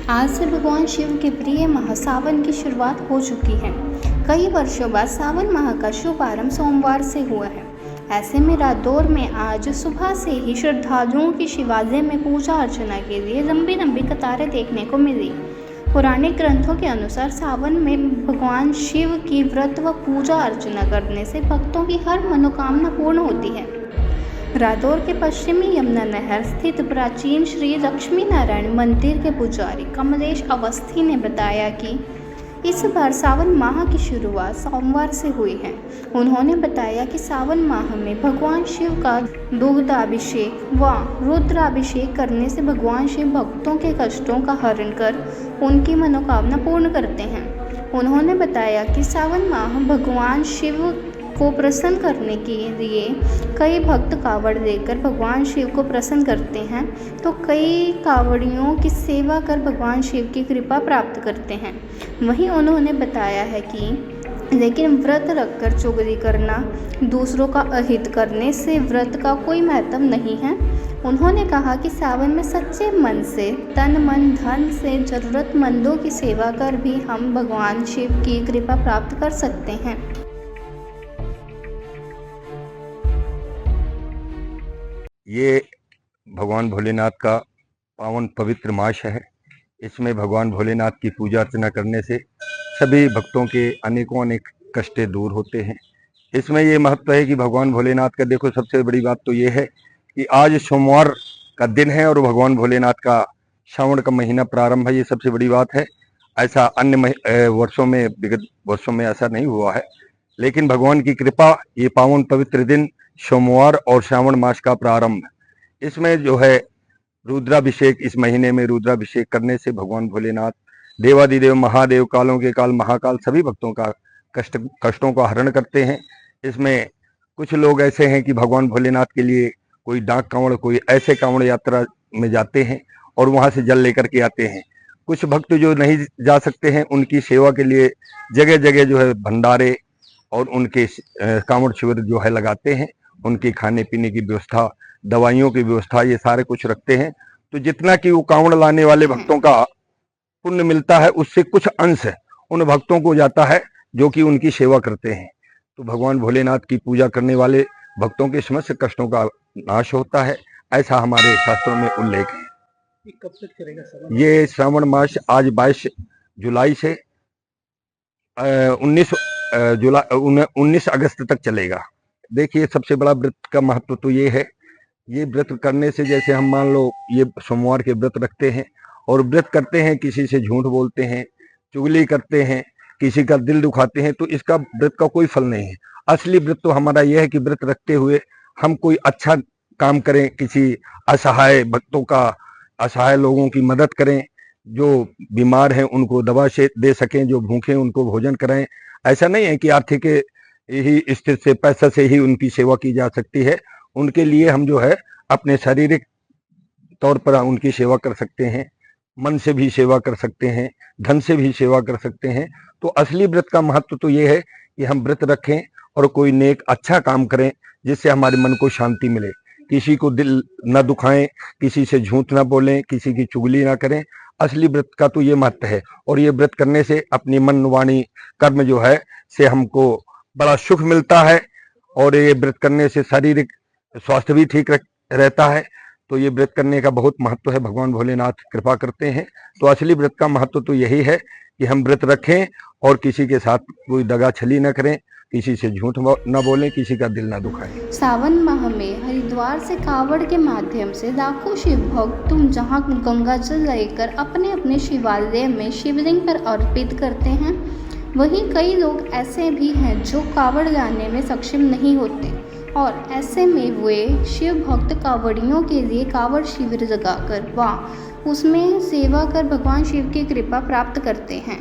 आज से भगवान शिव के प्रिय माह सावन की शुरुआत हो चुकी है। कई वर्षों बाद सावन माह का शुभारंभ सोमवार से हुआ है। ऐसे में रादौर में आज सुबह से ही श्रद्धालुओं की शिवालय में पूजा अर्चना के लिए लंबी लंबी कतारें देखने को मिली। पौराणिक ग्रंथों के अनुसार सावन में भगवान शिव की व्रत व पूजा अर्चना करने से भक्तों की हर मनोकामना पूर्ण होती है। रादौर के पश्चिमी यमुना नहर स्थित प्राचीन श्री लक्ष्मी नारायण मंदिर के पुजारी कमलेश अवस्थी ने बताया कि इस बार सावन माह की शुरुआत सोमवार से हुई है। उन्होंने बताया कि सावन माह में भगवान शिव का दुग्धाभिषेक व रुद्राभिषेक करने से भगवान शिव भक्तों के कष्टों का हरण कर उनकी मनोकामना पूर्ण करते हैं। उन्होंने बताया कि सावन माह भगवान शिव को प्रसन्न करने के लिए कई भक्त कावड़ लेकर भगवान शिव को प्रसन्न करते हैं, तो कई कावड़ियों की सेवा कर भगवान शिव की कृपा प्राप्त करते हैं। वहीं उन्होंने बताया है कि लेकिन व्रत रखकर चुगली करना, दूसरों का अहित करने से व्रत का कोई महत्व नहीं है। उन्होंने कहा कि सावन में सच्चे मन से, तन मन धन से जरूरतमंदों की सेवा कर भी हम भगवान शिव की कृपा प्राप्त कर सकते हैं। ये भगवान भोलेनाथ का पावन पवित्र मास है। इसमें भगवान भोलेनाथ की पूजा अर्चना करने से सभी भक्तों के अनेकों अनेक कष्टें दूर होते हैं। इसमें ये महत्व है कि भगवान भोलेनाथ का, देखो सबसे बड़ी बात तो ये है कि आज सोमवार का दिन है और भगवान भोलेनाथ का श्रावण का महीना प्रारंभ है। ये सबसे बड़ी बात है। ऐसा अन्य वर्षों में, विगत वर्षों में ऐसा नहीं हुआ है, लेकिन भगवान की कृपा, ये पावन पवित्र दिन सोमवार और श्रावण मास का प्रारंभ, इसमें जो है रुद्राभिषेक, इस महीने में रुद्राभिषेक करने से भगवान भोलेनाथ देवादिदेव महादेव, कालों के काल महाकाल सभी भक्तों का कष्टों का हरण करते हैं। इसमें कुछ लोग ऐसे हैं कि भगवान भोलेनाथ के लिए कोई डाक कांवड़, कोई ऐसे कांवड़ यात्रा में जाते हैं और वहां से जल लेकर के आते हैं। कुछ भक्त जो नहीं जा सकते हैं, उनकी सेवा के लिए जगह जगह जो है भंडारे और उनके कांवड़ शिविर जो है लगाते हैं। उनकी खाने पीने की व्यवस्था, दवाइयों की व्यवस्था, ये सारे कुछ रखते हैं। तो जितना कि वो कांवड़ लाने वाले भक्तों का पुण्य मिलता है, उससे कुछ अंश उन भक्तों को जाता है जो कि उनकी सेवा करते हैं। तो भगवान भोलेनाथ की पूजा करने वाले भक्तों के समस्त कष्टों का नाश होता है, ऐसा हमारे शास्त्रों में उल्लेख है। कब तक चलेगा ये श्रावण मास आज 22 जुलाई से 19 अगस्त तक चलेगा। देखिए, सबसे बड़ा व्रत का महत्व तो ये है, ये व्रत करने से, जैसे हम मान लो ये सोमवार के व्रत रखते हैं और व्रत करते हैं, किसी से झूठ बोलते हैं, चुगली करते हैं, किसी का दिल दुखाते हैं, तो इसका व्रत का कोई फल नहीं है। असली व्रत तो हमारा यह है कि व्रत रखते हुए हम कोई अच्छा काम करें, किसी असहाय भक्तों का, असहाय लोगों की मदद करें, जो बीमार हैं उनको दवा से दे सकें, जो भूखे हैं उनको भोजन कराएं। ऐसा नहीं है कि आर्थिक ही स्थिति से, पैसा से ही उनकी सेवा की जा सकती है। उनके लिए हम जो है अपने शारीरिक तौर पर उनकी सेवा कर सकते हैं, मन से भी सेवा कर सकते हैं, धन से भी सेवा कर सकते हैं। तो असली व्रत का महत्व तो ये है कि हम व्रत रखें और कोई नेक अच्छा काम करें, जिससे हमारे मन को शांति मिले, किसी को दिल न दुखाएं, किसी से झूठ ना बोलें, किसी की चुगली ना करें। असली व्रत का तो ये महत्व है। और ये व्रत करने से अपनी मन, वाणी, कर्म जो है से हमको बड़ा सुख मिलता है और ये व्रत करने से शारीरिक स्वास्थ्य भी ठीक रहता है। तो ये व्रत करने का बहुत महत्व है। भगवान भोलेनाथ कृपा करते हैं। तो असली व्रत का महत्व तो यही है कि हम व्रत रखें और किसी के साथ कोई दगा छली न करें, किसी से झूठ न बोलें, किसी का दिल न दुखाएं। सावन माह में हरिद्वार से कावड़ के माध्यम से लाखों शिव भक्त जहां गंगा जल लेकर अपने अपने शिवालय में शिवलिंग पर अर्पित करते हैं, वहीं कई लोग ऐसे भी हैं जो कावड़ लाने में सक्षम नहीं होते और ऐसे में वे शिव भक्त कावड़ियों के लिए कावड़ शिविर लगाकर व उसमें सेवा कर भगवान शिव की कृपा प्राप्त करते हैं।